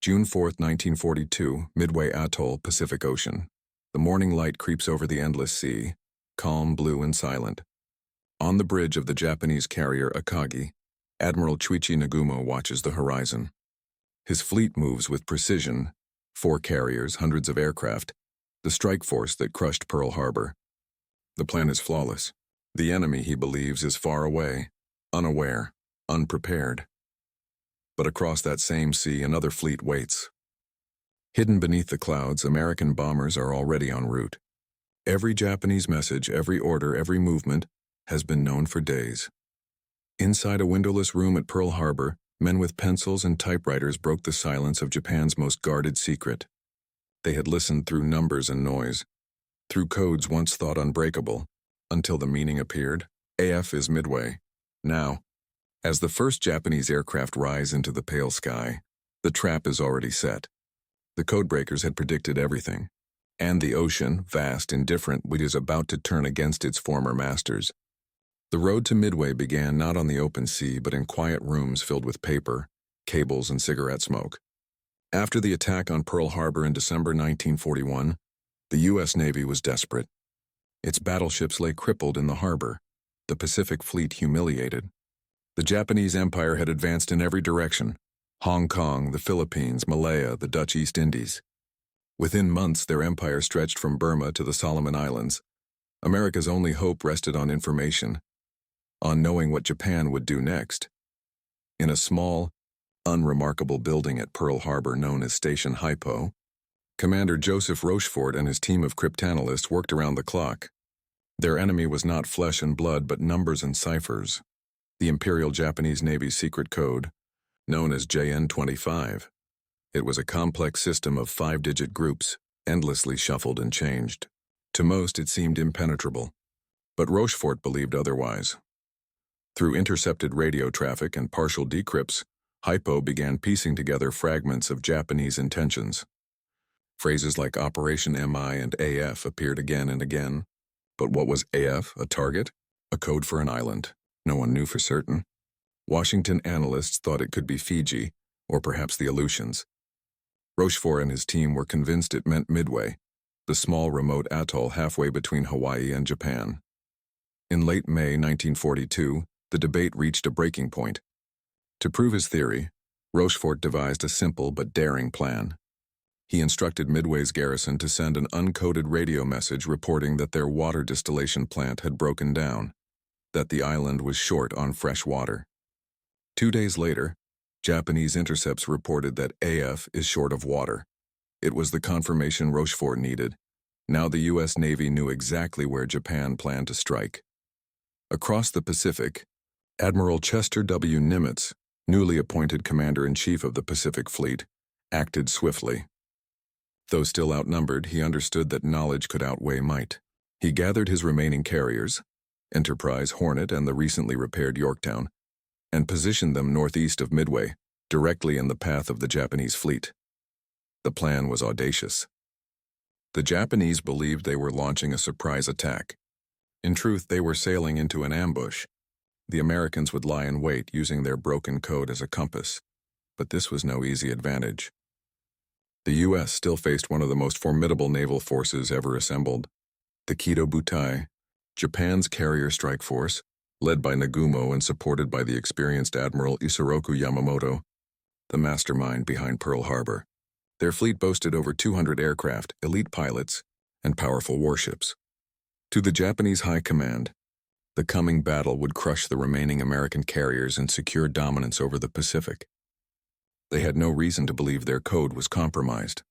June 4, 1942, Midway Atoll, Pacific Ocean. The morning light creeps over the endless sea, calm, blue, and silent. On the bridge of the Japanese carrier Akagi, Admiral Chuichi Nagumo watches the horizon. His fleet moves with precision, 4 carriers, hundreds of aircraft, the strike force that crushed Pearl Harbor. The plan is flawless. The enemy, he believes, is far away, unaware, unprepared. But across that same sea, another fleet waits. Hidden beneath the clouds, American bombers are already en route. Every Japanese message, every order, every movement has been known for days. Inside a windowless room at Pearl Harbor, men with pencils and typewriters broke the silence of Japan's most guarded secret. They had listened through numbers and noise, through codes once thought unbreakable, until the meaning appeared. AF is Midway. Now, as the first Japanese aircraft rise into the pale sky, the trap is already set. The Codebreakers had predicted everything, and the ocean, vast, indifferent, is about to turn against its former masters. The road to Midway began not on the open sea, but in quiet rooms filled with paper, cables, and cigarette smoke. After the attack on Pearl Harbor in December 1941, the U.S. Navy was desperate. Its battleships lay crippled in the harbor, the Pacific Fleet humiliated. The Japanese Empire had advanced in every direction: Hong Kong, the Philippines, Malaya, the Dutch East Indies. Within months, their empire stretched from Burma to the Solomon Islands. America's only hope rested on information, on knowing what Japan would do next. In a small, unremarkable building at Pearl Harbor known as Station HYPO, Commander Joseph Rochefort and his team of cryptanalysts worked around the clock. Their enemy was not flesh and blood, but numbers and ciphers. The Imperial Japanese Navy's secret code, known as JN-25. It was a complex system of 5-digit groups, endlessly shuffled and changed. To most, it seemed impenetrable, but Rochefort believed otherwise. Through intercepted radio traffic and partial decrypts, HYPO began piecing together fragments of Japanese intentions. Phrases like Operation MI and AF appeared again and again. But what was AF, a target? A code for an island. No one knew for certain. Washington analysts thought it could be Fiji, or perhaps the Aleutians. Rochefort and his team were convinced it meant Midway, the small remote atoll halfway between Hawaii and Japan. In late May 1942, the debate reached a breaking point. To prove his theory, Rochefort devised a simple but daring plan. He instructed Midway's garrison to send an uncoded radio message reporting that their water distillation plant had broken down, that the island was short on fresh water. 2 days later, Japanese intercepts reported that AF is short of water. It was the confirmation Rochefort needed. Now the U.S. Navy knew exactly where Japan planned to strike. Across the Pacific, Admiral Chester W. Nimitz, newly appointed Commander-in-Chief of the Pacific Fleet, acted swiftly. Though still outnumbered, he understood that knowledge could outweigh might. He gathered his remaining carriers, Enterprise, Hornet, and the recently repaired Yorktown, and positioned them northeast of Midway, directly in the path of the Japanese fleet. The plan was audacious. The Japanese believed they were launching a surprise attack. In truth, they were sailing into an ambush. The Americans would lie in wait, using their broken code as a compass. But this was no easy advantage. The U.S. still faced one of the most formidable naval forces ever assembled, the Kido Butai, Japan's carrier strike force, led by Nagumo and supported by the experienced Admiral Yamamoto, the mastermind behind Pearl Harbor. Their fleet boasted over 200 aircraft, elite pilots, and powerful warships. To the Japanese high command, the coming battle would crush the remaining American carriers and secure dominance over the Pacific. They had no reason to believe their code was compromised.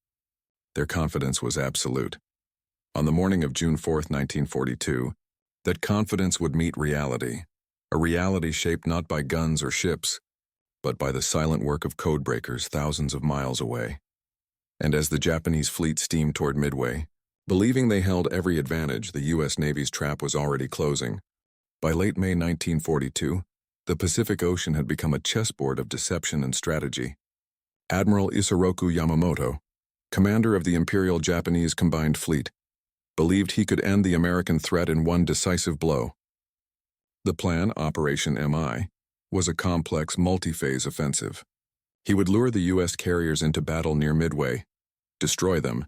Their confidence was absolute. On the morning of June 4, 1942, that confidence would meet reality, a reality shaped not by guns or ships, but by the silent work of codebreakers thousands of miles away. And as the Japanese fleet steamed toward Midway, believing they held every advantage, the U.S. Navy's trap was already closing. By late May 1942, the Pacific Ocean had become a chessboard of deception and strategy. Admiral Yamamoto, commander of the Imperial Japanese Combined Fleet, believed he could end the American threat in one decisive blow. The plan, Operation MI, was a complex multi-phase offensive. He would lure the U.S. carriers into battle near Midway, destroy them,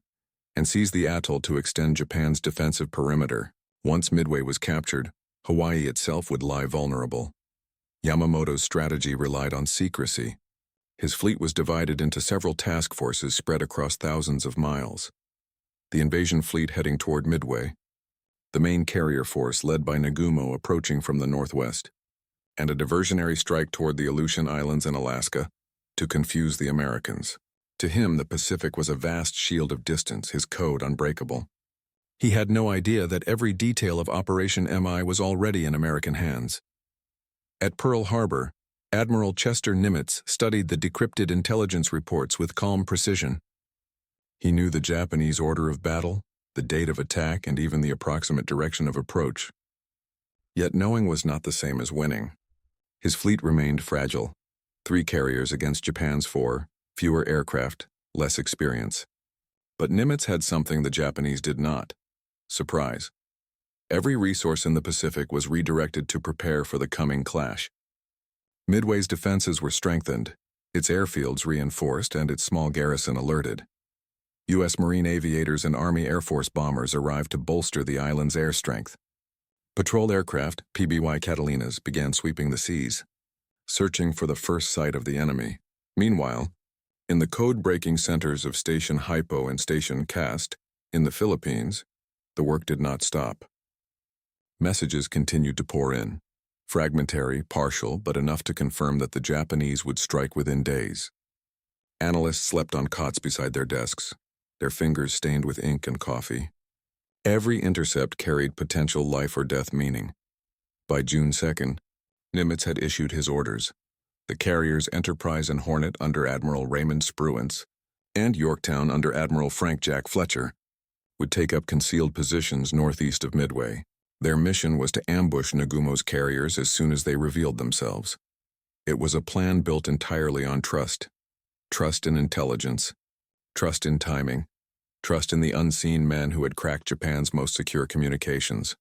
and seize the atoll to extend Japan's defensive perimeter. Once Midway was captured, Hawaii itself would lie vulnerable. Yamamoto's strategy relied on secrecy. His fleet was divided into several task forces spread across thousands of miles. The invasion fleet heading toward Midway, the main carrier force led by Nagumo approaching from the northwest, and a diversionary strike toward the Aleutian Islands and Alaska to confuse the Americans. To him, the Pacific was a vast shield of distance, his code unbreakable. He had no idea that every detail of Operation MI was already in American hands. At Pearl Harbor, Admiral Chester Nimitz studied the decrypted intelligence reports with calm precision. He knew the Japanese order of battle, the date of attack, and even the approximate direction of approach. Yet knowing was not the same as winning. His fleet remained fragile. 3 carriers against Japan's 4, fewer aircraft, less experience. But Nimitz had something the Japanese did not: surprise. Every resource in the Pacific was redirected to prepare for the coming clash. Midway's defenses were strengthened, its airfields reinforced, and its small garrison alerted. U.S. Marine aviators and Army Air Force bombers arrived to bolster the island's air strength. Patrol aircraft, PBY Catalinas, began sweeping the seas, searching for the first sight of the enemy. Meanwhile, in the code-breaking centers of Station HYPO and Station CAST in the Philippines, the work did not stop. Messages continued to pour in, fragmentary, partial, but enough to confirm that the Japanese would strike within days. Analysts slept on cots beside their desks, their fingers stained with ink and coffee. Every intercept carried potential life or death meaning. By June 2nd, Nimitz had issued his orders. The carriers Enterprise and Hornet under Admiral Raymond Spruance, and Yorktown under Admiral Frank Jack Fletcher, would take up concealed positions northeast of Midway. Their mission was to ambush Nagumo's carriers as soon as they revealed themselves. It was a plan built entirely on trust. Trust in intelligence, trust in timing, trust in the unseen men who had cracked Japan's most secure communications.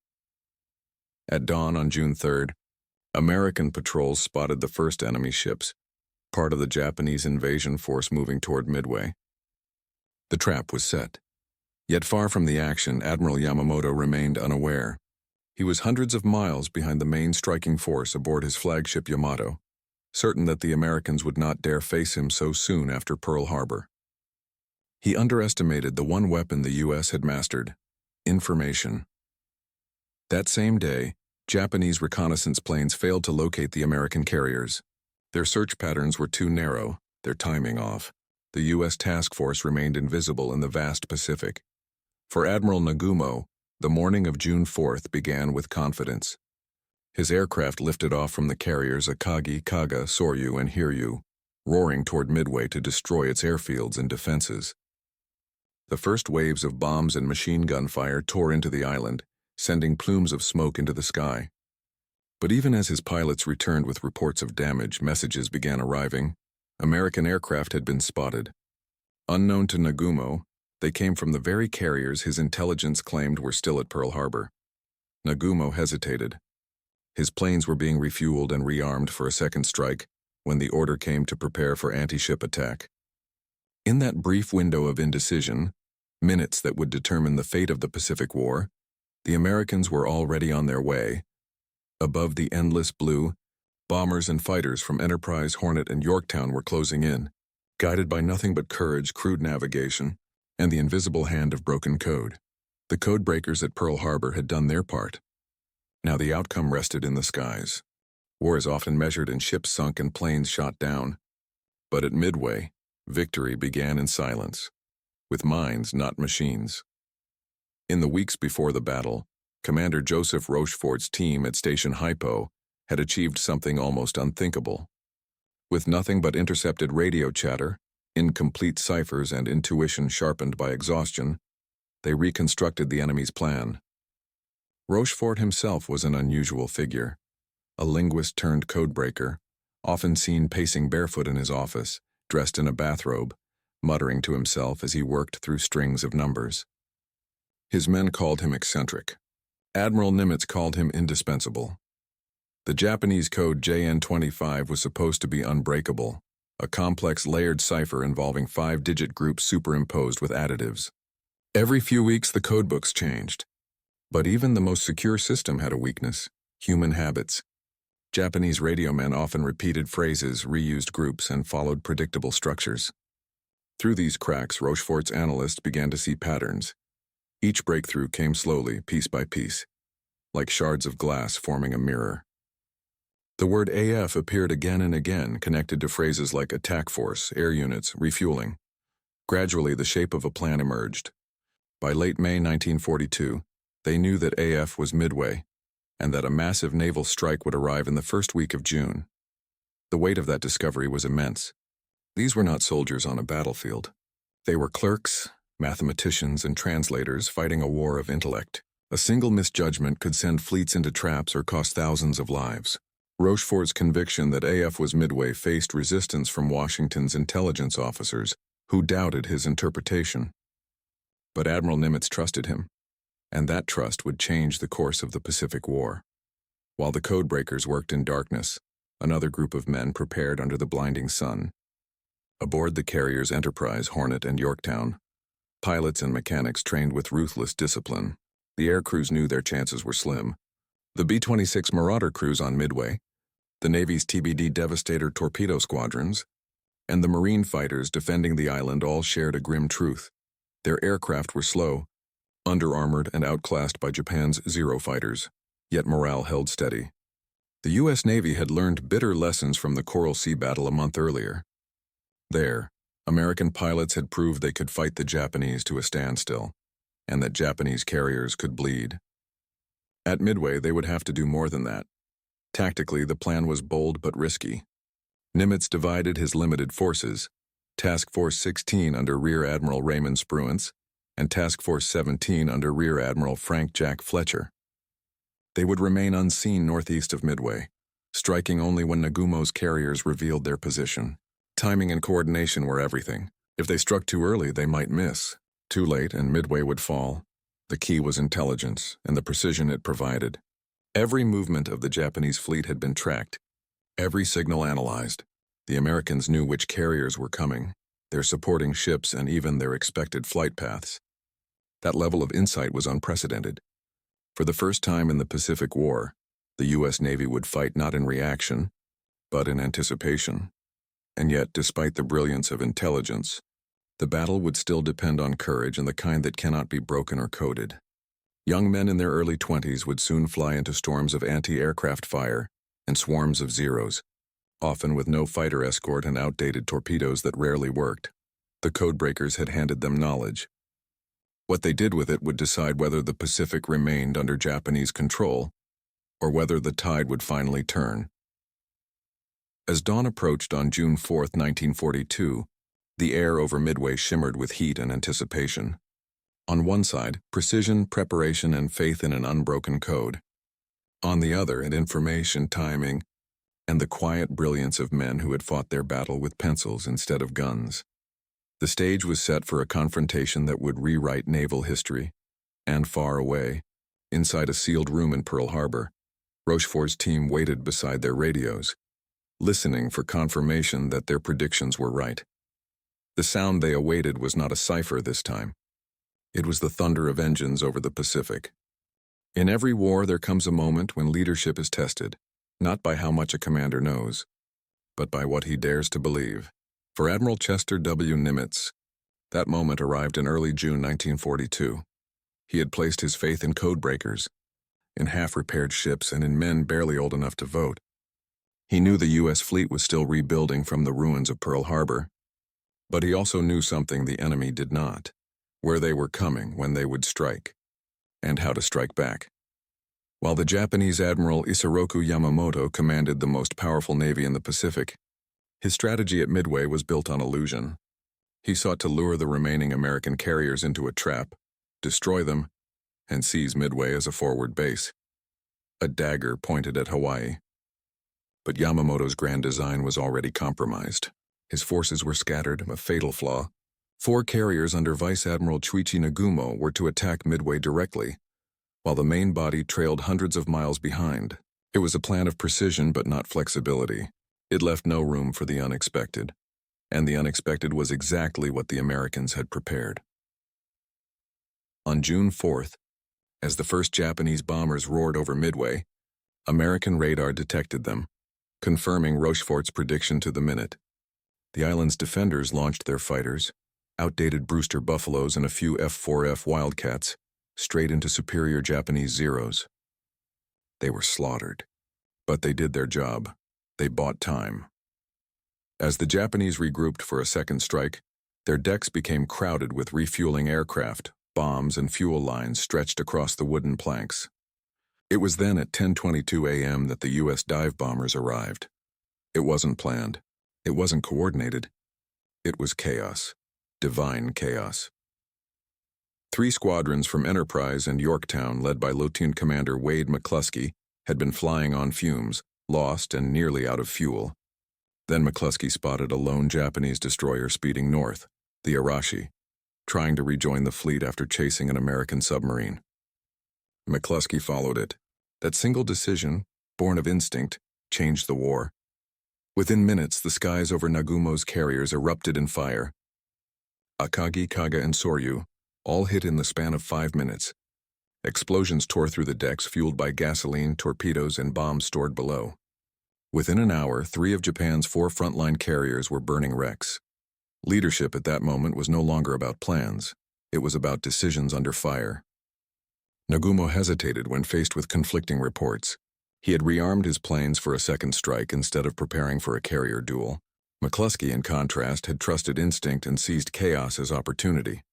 At dawn on June 3rd, American patrols spotted the first enemy ships, part of the Japanese invasion force moving toward Midway. The trap was set. Yet far from the action, Admiral Yamamoto remained unaware. He was hundreds of miles behind the main striking force aboard his flagship Yamato, certain that the Americans would not dare face him so soon after Pearl Harbor. He underestimated the one weapon the U.S. had mastered: information. That same day, Japanese reconnaissance planes failed to locate the American carriers. Their search patterns were too narrow, their timing off. The U.S. task force remained invisible in the vast Pacific. For Admiral Nagumo, the morning of June 4th began with confidence. His aircraft lifted off from the carriers Akagi, Kaga, Soryu, and Hiryu, roaring toward Midway to destroy its airfields and defenses. The first waves of bombs and machine gun fire tore into the island, sending plumes of smoke into the sky. But even as his pilots returned with reports of damage, messages began arriving. American aircraft had been spotted. Unknown to Nagumo, they came from the very carriers his intelligence claimed were still at Pearl Harbor. Nagumo hesitated. His planes were being refueled and rearmed for a second strike when the order came to prepare for anti-ship attack. In that brief window of indecision, minutes that would determine the fate of the Pacific War, the Americans were already on their way. Above the endless blue, bombers and fighters from Enterprise, Hornet, and Yorktown were closing in, guided by nothing but courage, crude navigation, and the invisible hand of broken code. The codebreakers at Pearl Harbor had done their part. Now the outcome rested in the skies. War is often measured in ships sunk and planes shot down. But at Midway, victory began in silence, with minds, not machines. In the weeks before the battle, Commander Joseph Rochefort's team at Station HYPO had achieved something almost unthinkable. With nothing but intercepted radio chatter, incomplete ciphers, and intuition sharpened by exhaustion, they reconstructed the enemy's plan. Rochefort himself was an unusual figure, a linguist turned codebreaker, often seen pacing barefoot in his office, dressed in a bathrobe, muttering to himself as he worked through strings of numbers. His men called him eccentric. Admiral Nimitz called him indispensable. The Japanese code JN-25 was supposed to be unbreakable, a complex layered cipher involving 5-digit groups superimposed with additives. Every few weeks the codebooks changed. But even the most secure system had a weakness: human habits. Japanese radio men often repeated phrases, reused groups, and followed predictable structures. Through these cracks, Rochefort's analysts began to see patterns. Each breakthrough came slowly, piece by piece, like shards of glass forming a mirror. The word AF appeared again and again, connected to phrases like attack force, air units, refueling. Gradually, the shape of a plan emerged. By late May 1942, they knew that AF was Midway, and that a massive naval strike would arrive in the first week of June. The weight of that discovery was immense. These were not soldiers on a battlefield. They were clerks, mathematicians, and translators fighting a war of intellect. A single misjudgment could send fleets into traps or cost thousands of lives. Rochefort's conviction that AF was Midway faced resistance from Washington's intelligence officers, who doubted his interpretation. But Admiral Nimitz trusted him, and that trust would change the course of the Pacific War. While the Codebreakers worked in darkness, another group of men prepared under the blinding sun. Aboard the carriers Enterprise, Hornet, and Yorktown, pilots and mechanics trained with ruthless discipline. The air crews knew their chances were slim. The B-26 Marauder crews on Midway, the Navy's TBD Devastator torpedo squadrons, and the Marine fighters defending the island all shared a grim truth. Their aircraft were slow, under-armored, and outclassed by Japan's Zero fighters, yet morale held steady. The U.S. Navy had learned bitter lessons from the Coral Sea battle a month earlier. There, American pilots had proved they could fight the Japanese to a standstill, and that Japanese carriers could bleed. At Midway, they would have to do more than that. Tactically, the plan was bold but risky. Nimitz divided his limited forces, Task Force 16 under Rear Admiral Raymond Spruance, and Task Force 17 under Rear Admiral Frank Jack Fletcher. They would remain unseen northeast of Midway, striking only when Nagumo's carriers revealed their position. Timing and coordination were everything. If they struck too early, they might miss. Too late, and Midway would fall. The key was intelligence and the precision it provided. Every movement of the Japanese fleet had been tracked, every signal analyzed. The Americans knew which carriers were coming, their supporting ships, and even their expected flight paths. That level of insight was unprecedented. For the first time in the Pacific War, the U.S. Navy would fight not in reaction, but in anticipation. And yet, despite the brilliance of intelligence, the battle would still depend on courage and the kind that cannot be broken or coded. Young men in their early 20s would soon fly into storms of anti-aircraft fire and swarms of Zeros, often with no fighter escort and outdated torpedoes that rarely worked. The Codebreakers had handed them knowledge. What they did with it would decide whether the Pacific remained under Japanese control or whether the tide would finally turn. As dawn approached on June 4, 1942, the air over Midway shimmered with heat and anticipation. On one side, precision, preparation, and faith in an unbroken code. On the other, information, timing, and the quiet brilliance of men who had fought their battle with pencils instead of guns. The stage was set for a confrontation that would rewrite naval history. And far away, inside a sealed room in Pearl Harbor, Rochefort's team waited beside their radios, listening for confirmation that their predictions were right. The sound they awaited was not a cipher this time. It was the thunder of engines over the Pacific. In every war, there comes a moment when leadership is tested, not by how much a commander knows, but by what he dares to believe. For Admiral Chester W. Nimitz, that moment arrived in early June 1942. He had placed his faith in codebreakers, in half-repaired ships, and in men barely old enough to vote. He knew the U.S. fleet was still rebuilding from the ruins of Pearl Harbor, but he also knew something the enemy did not: where they were coming, when they would strike, and how to strike back. While the Japanese Admiral Isoroku Yamamoto commanded the most powerful navy in the Pacific, his strategy at Midway was built on illusion. He sought to lure the remaining American carriers into a trap, destroy them, and seize Midway as a forward base. A dagger pointed at Hawaii. But Yamamoto's grand design was already compromised. His forces were scattered, a fatal flaw. 4 carriers under Vice Admiral Chuichi Nagumo were to attack Midway directly, while the main body trailed hundreds of miles behind. It was a plan of precision but not flexibility. It left no room for the unexpected. and the unexpected was exactly what the Americans had prepared. On June 4th, as the first Japanese bombers roared over Midway, American radar detected them, confirming Rochefort's prediction to the minute. The island's defenders launched their fighters, outdated Brewster Buffaloes and a few F-4F Wildcats, straight into superior Japanese Zeros. They were slaughtered. But they did their job. They bought time. As the Japanese regrouped for a second strike, their decks became crowded with refueling aircraft, bombs, and fuel lines stretched across the wooden planks. It was then at 10:22 a.m. that the U.S. dive bombers arrived. It wasn't planned. It wasn't coordinated. It was chaos. Divine chaos. 3 squadrons from Enterprise and Yorktown, led by Lieutenant Commander Wade McCluskey, had been flying on fumes, lost and nearly out of fuel. Then McCluskey spotted a lone Japanese destroyer speeding north, the Arashi, trying to rejoin the fleet after chasing an American submarine. McCluskey followed it. That single decision, born of instinct, changed the war. Within minutes, the skies over Nagumo's carriers erupted in fire. Akagi, Kaga, and Soryu all hit in the span of 5 minutes. Explosions tore through the decks, fueled by gasoline, torpedoes, and bombs stored below. Within an hour, 3 of Japan's 4 frontline carriers were burning wrecks. Leadership at that moment was no longer about plans. It was about decisions under fire. Nagumo hesitated when faced with conflicting reports. He had rearmed his planes for a second strike instead of preparing for a carrier duel. McCluskey, in contrast, had trusted instinct and seized chaos as opportunity.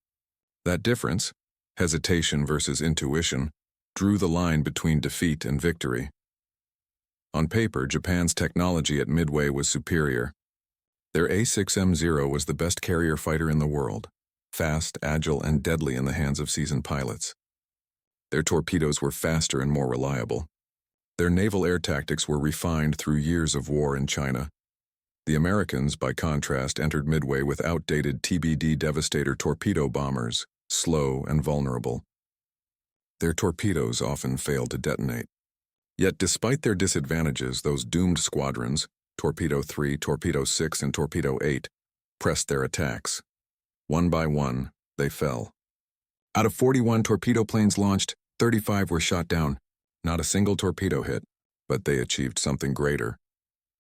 That difference, hesitation versus intuition, drew the line between defeat and victory. On paper, Japan's technology at Midway was superior. Their A6M0 was the best carrier fighter in the world, fast, agile, and deadly in the hands of seasoned pilots. Their torpedoes were faster and more reliable. Their naval air tactics were refined through years of war in China. The Americans, by contrast, entered Midway with outdated TBD Devastator torpedo bombers, slow and vulnerable. Their torpedoes often failed to detonate. Yet despite their disadvantages, those doomed squadrons, Torpedo 3, Torpedo 6, and Torpedo 8, pressed their attacks. One by one, they fell. Out of 41 torpedo planes launched, 35 were shot down. Not a single torpedo hit, but they achieved something greater.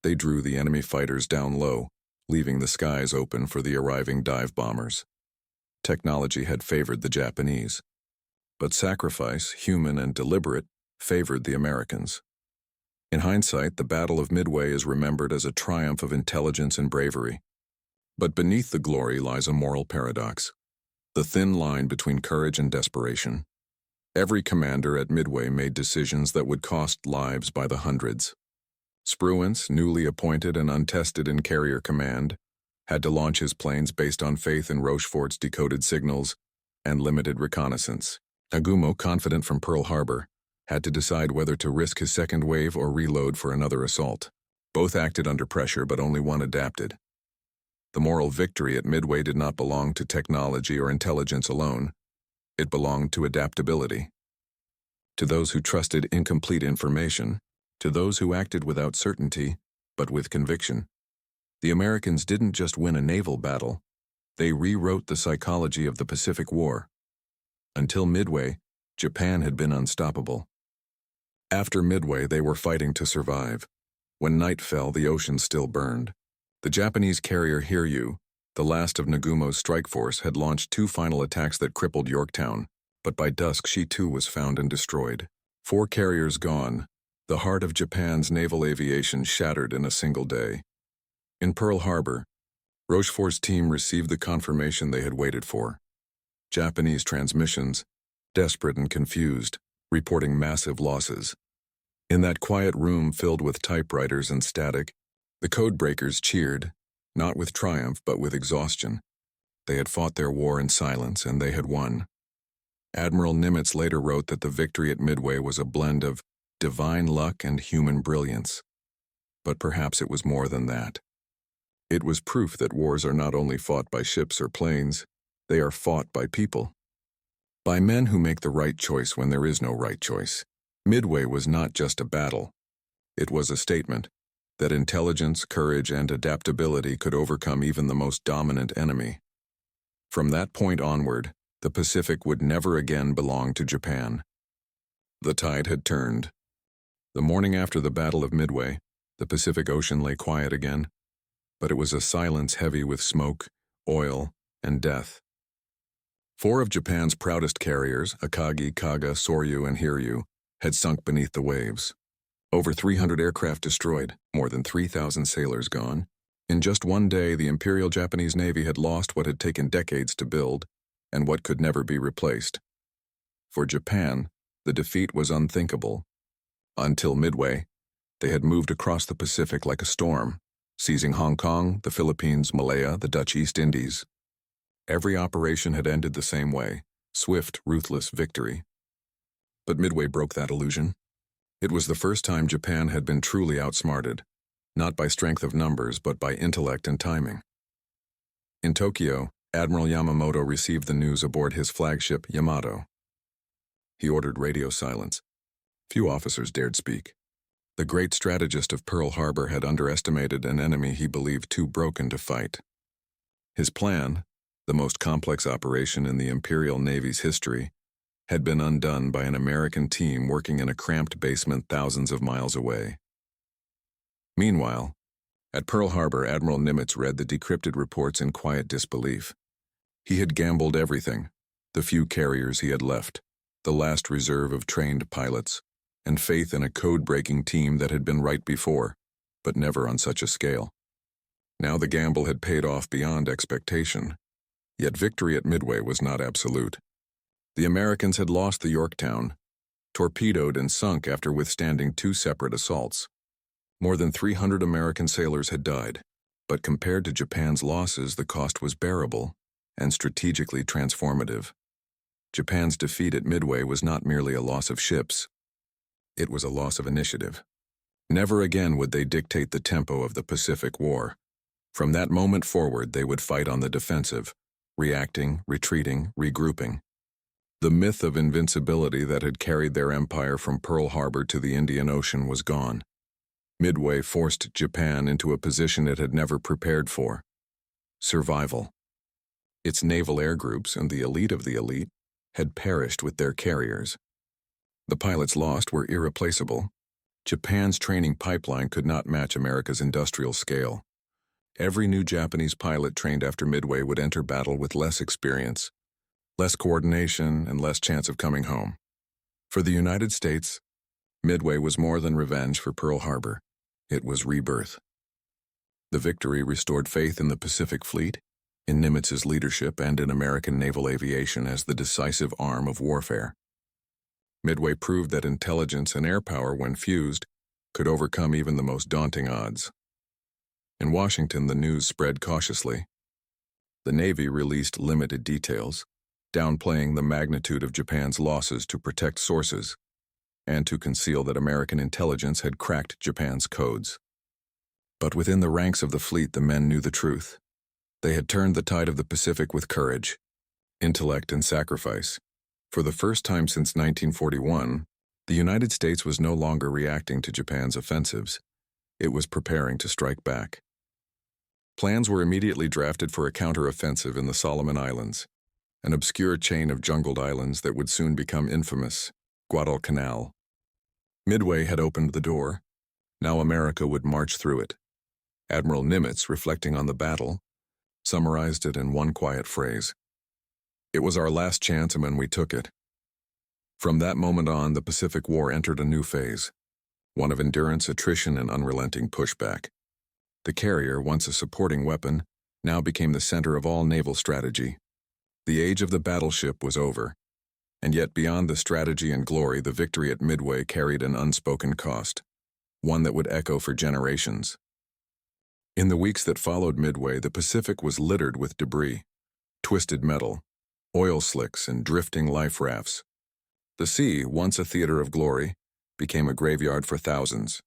They drew the enemy fighters down low, leaving the skies open for the arriving dive bombers. Technology had favored the Japanese, but sacrifice, human and deliberate, favored the Americans. In hindsight, the Battle of Midway is remembered as a triumph of intelligence and bravery. But beneath the glory lies a moral paradox, the thin line between courage and desperation. Every commander at Midway made decisions that would cost lives by the hundreds. Spruance, newly appointed and untested in carrier command, had to launch his planes based on faith in Rochefort's decoded signals and limited reconnaissance. Nagumo, confident from Pearl Harbor, had to decide whether to risk his second wave or reload for another assault. Both acted under pressure, but only one adapted. The moral victory at Midway did not belong to technology or intelligence alone. It belonged to adaptability. To those who trusted incomplete information, to those who acted without certainty, but with conviction. The Americans didn't just win a naval battle, they rewrote the psychology of the Pacific War. Until Midway, Japan had been unstoppable. After Midway, they were fighting to survive. When night fell, the ocean still burned. The Japanese carrier Hiryu, the last of Nagumo's strike force, had launched 2 final attacks that crippled Yorktown, but by dusk she too was found and destroyed. 4 carriers gone, the heart of Japan's naval aviation shattered in a single day. In Pearl Harbor, Rochefort's team received the confirmation they had waited for. Japanese transmissions, desperate and confused, reporting massive losses. In that quiet room filled with typewriters and static, the Codebreakers cheered, not with triumph but with exhaustion. They had fought their war in silence, and they had won. Admiral Nimitz later wrote that the victory at Midway was a blend of divine luck and human brilliance. But perhaps it was more than that. It was proof that wars are not only fought by ships or planes, they are fought by people. By men who make the right choice when there is no right choice. Midway was not just a battle. It was a statement. that intelligence, courage, and adaptability could overcome even the most dominant enemy. From that point onward, the Pacific would never again belong to Japan. The tide had turned. The morning after the Battle of Midway, the Pacific Ocean lay quiet again, but it was a silence heavy with smoke, oil, and death. 4 of Japan's proudest carriers, Akagi, Kaga, Soryu, and Hiryu, had sunk beneath the waves. Over 300 aircraft destroyed, more than 3,000 sailors gone. In just one day, the Imperial Japanese Navy had lost what had taken decades to build, and what could never be replaced. For Japan, the defeat was unthinkable. Until Midway, they had moved across the Pacific like a storm, seizing Hong Kong, the Philippines, Malaya, the Dutch East Indies. Every operation had ended the same way, swift, ruthless victory. But Midway broke that illusion. It was the first time Japan had been truly outsmarted, not by strength of numbers, but by intellect and timing. In Tokyo, Admiral Yamamoto received the news aboard his flagship Yamato. He ordered radio silence. Few officers dared speak. The great strategist of Pearl Harbor had underestimated an enemy he believed too broken to fight. His plan, the most complex operation in the Imperial Navy's history, had been undone by an American team working in a cramped basement thousands of miles away. Meanwhile, at Pearl Harbor, Admiral Nimitz read the decrypted reports in quiet disbelief. He had gambled everything, the few carriers he had left, the last reserve of trained pilots, and faith in a code-breaking team that had been right before, but never on such a scale. Now the gamble had paid off beyond expectation. Yet victory at Midway was not absolute. The Americans had lost the Yorktown, torpedoed and sunk after withstanding 2 separate assaults. More than 300 American sailors had died, but compared to Japan's losses, the cost was bearable and strategically transformative. Japan's defeat at Midway was not merely a loss of ships. It was a loss of initiative. Never again would they dictate the tempo of the Pacific War. From that moment forward, they would fight on the defensive, reacting, retreating, regrouping. The myth of invincibility that had carried their empire from Pearl Harbor to the Indian Ocean was gone. Midway forced Japan into a position it had never prepared for: survival. Its naval air groups and the elite of the elite had perished with their carriers. The pilots lost were irreplaceable. Japan's training pipeline could not match America's industrial scale. Every new Japanese pilot trained after Midway would enter battle with less experience, less coordination, and less chance of coming home. For the United States, Midway was more than revenge for Pearl Harbor. It was rebirth. The victory restored faith in the Pacific Fleet, in Nimitz's leadership, and in American naval aviation as the decisive arm of warfare. Midway proved that intelligence and air power, when fused, could overcome even the most daunting odds. In Washington, the news spread cautiously. The Navy released limited details, downplaying the magnitude of Japan's losses to protect sources and to conceal that American intelligence had cracked Japan's codes. But within the ranks of the fleet, the men knew the truth. They had turned the tide of the Pacific with courage, intellect, and sacrifice. For the first time since 1941, the United States was no longer reacting to Japan's offensives. It was preparing to strike back. Plans were immediately drafted for a counter-offensive in the Solomon Islands, an obscure chain of jungled islands that would soon become infamous, Guadalcanal. Midway had opened the door. Now America would march through it. Admiral Nimitz, reflecting on the battle, summarized it in one quiet phrase: "It was our last chance, and when we took it." From that moment on, the Pacific War entered a new phase, one of endurance, attrition, and unrelenting pushback. The carrier, once a supporting weapon, now became the center of all naval strategy. The age of the battleship was over, and yet beyond the strategy and glory, the victory at Midway carried an unspoken cost, one that would echo for generations. In the weeks that followed Midway, the Pacific was littered with debris, twisted metal, oil slicks, and drifting life rafts. The sea, once a theater of glory, became a graveyard for thousands.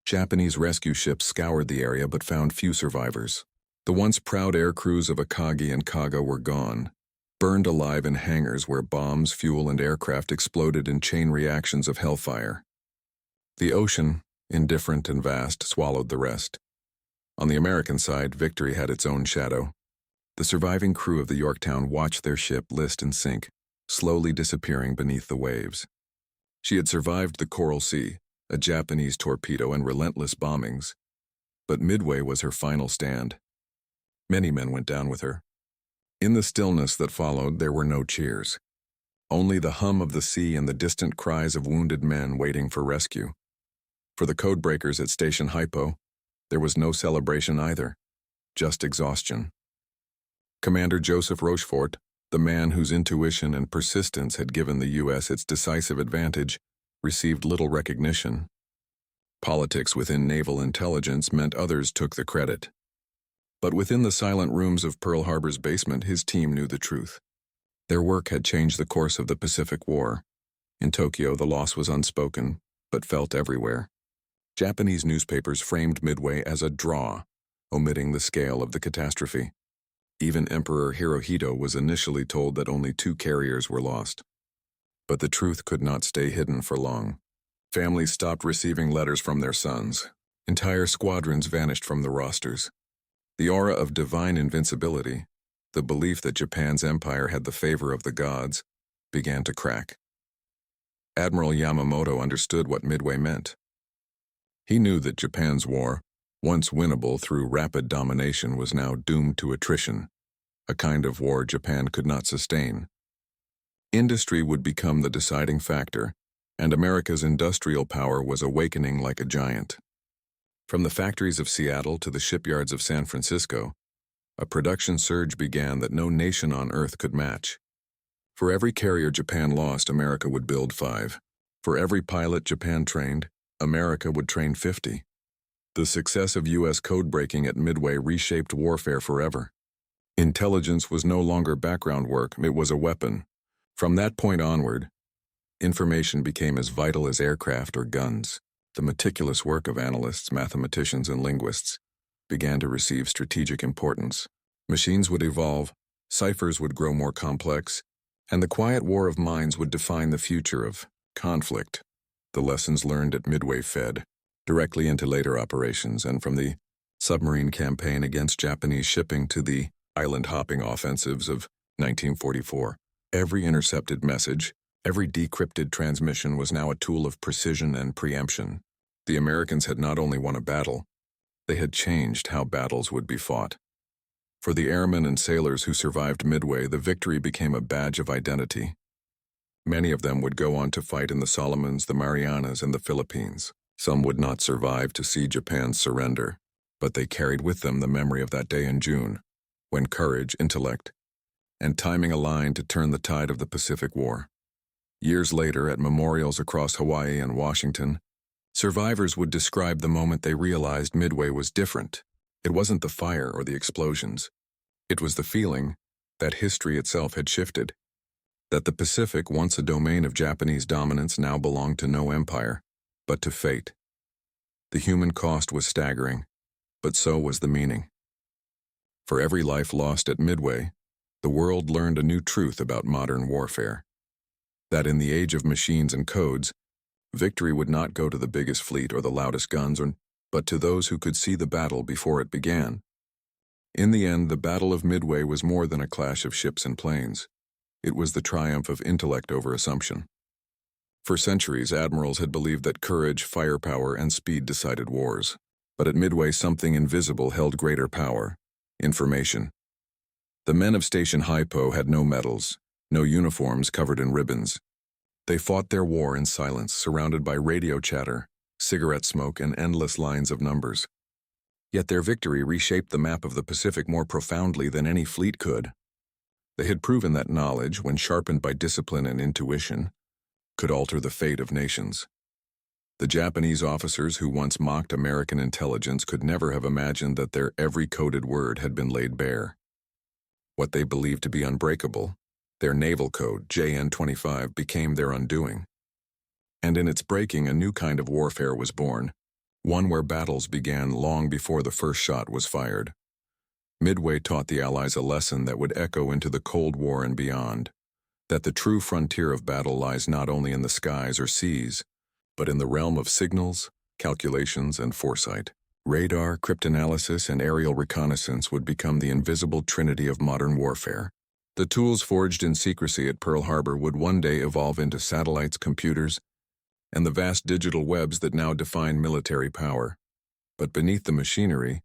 Japanese rescue ships scoured the area but found few survivors. The once proud air crews of Akagi and Kaga were gone, burned alive in hangars where bombs, fuel, and aircraft exploded in chain reactions of hellfire. The ocean, indifferent and vast, swallowed the rest. On the American side, victory had its own shadow. The surviving crew of the Yorktown watched their ship list and sink, slowly disappearing beneath the waves. She had survived the Coral Sea, a Japanese torpedo and relentless bombings. But Midway was her final stand. Many men went down with her. In the stillness that followed, there were no cheers. Only the hum of the sea and the distant cries of wounded men waiting for rescue. For the Codebreakers at Station HYPO, there was no celebration either, just exhaustion. Commander Joseph Rochefort, the man whose intuition and persistence had given the U.S. its decisive advantage, received little recognition. Politics within naval intelligence meant others took the credit. But within the silent rooms of Pearl Harbor's basement, his team knew the truth. Their work had changed the course of the Pacific War. In Tokyo, the loss was unspoken, but felt everywhere. Japanese newspapers framed Midway as a draw, omitting the scale of the catastrophe. Even Emperor Hirohito was initially told that only 2 carriers were lost. But the truth could not stay hidden for long. Families stopped receiving letters from their sons. Entire squadrons vanished from the rosters. The aura of divine invincibility, the belief that Japan's empire had the favor of the gods, began to crack. Admiral Yamamoto understood what Midway meant. He knew that Japan's war, once winnable through rapid domination, was now doomed to attrition, a kind of war Japan could not sustain. Industry would become the deciding factor, and America's industrial power was awakening like a giant. From the factories of Seattle to the shipyards of San Francisco, a production surge began that no nation on Earth could match. For every carrier Japan lost, America would build 5. For every pilot Japan trained, America would train 50. The success of U.S. code-breaking at Midway reshaped warfare forever. Intelligence was no longer background work, it was a weapon. From that point onward, information became as vital as aircraft or guns. The meticulous work of analysts, mathematicians, and linguists began to receive strategic importance. Machines would evolve, ciphers would grow more complex, and the quiet war of minds would define the future of conflict. The lessons learned at Midway fed directly into later operations, and from the submarine campaign against Japanese shipping to the island-hopping offensives of 1944. Every intercepted message, every decrypted transmission was now a tool of precision and preemption. The Americans had not only won a battle, they had changed how battles would be fought. For the airmen and sailors who survived Midway, the victory became a badge of identity. Many of them would go on to fight in the Solomons, the Marianas, and the Philippines. Some would not survive to see Japan's surrender, but they carried with them the memory of that day in June, when courage, intellect, and timing aligned to turn the tide of the Pacific War. Years later, at memorials across Hawaii and Washington, survivors would describe the moment they realized Midway was different. It wasn't the fire or the explosions. It was the feeling that history itself had shifted, that the Pacific, once a domain of Japanese dominance, now belonged to no empire, but to fate. The human cost was staggering, but so was the meaning. For every life lost at Midway, the world learned a new truth about modern warfare. That in the age of machines and codes, victory would not go to the biggest fleet or the loudest guns, but to those who could see the battle before it began. In the end, the Battle of Midway was more than a clash of ships and planes. It was the triumph of intellect over assumption. For centuries, admirals had believed that courage, firepower, and speed decided wars. But at Midway, something invisible held greater power: information. The men of Station HYPO had no medals, no uniforms covered in ribbons. They fought their war in silence, surrounded by radio chatter, cigarette smoke, and endless lines of numbers. Yet their victory reshaped the map of the Pacific more profoundly than any fleet could. They had proven that knowledge, when sharpened by discipline and intuition, could alter the fate of nations. The Japanese officers who once mocked American intelligence could never have imagined that their every coded word had been laid bare. What they believed to be unbreakable, their naval code, JN-25, became their undoing. And in its breaking, a new kind of warfare was born, one where battles began long before the first shot was fired. Midway taught the Allies a lesson that would echo into the Cold War and beyond, that the true frontier of battle lies not only in the skies or seas, but in the realm of signals, calculations, and foresight. Radar, cryptanalysis, and aerial reconnaissance would become the invisible trinity of modern warfare. The tools forged in secrecy at Pearl Harbor would one day evolve into satellites, computers, and the vast digital webs that now define military power. But beneath the machinery,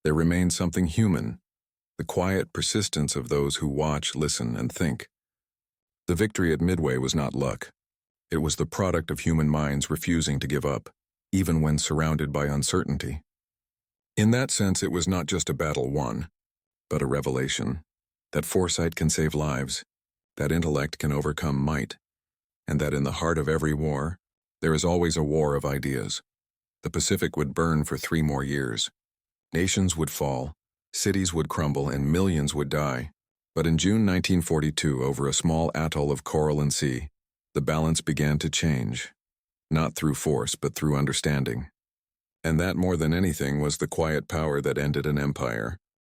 there remained something human, the quiet persistence of those who watch, listen, and think. The victory at Midway was not luck. It was the product of human minds refusing to give up, even when surrounded by uncertainty. In that sense, it was not just a battle won, but a revelation that foresight can save lives, that intellect can overcome might, and that in the heart of every war, there is always a war of ideas. The Pacific would burn for 3 more years. Nations would fall, cities would crumble, and millions would die. But in June 1942, over a small atoll of coral and sea, the balance began to change, not through force, but through understanding. And that, more than anything, was the quiet power that ended an empire.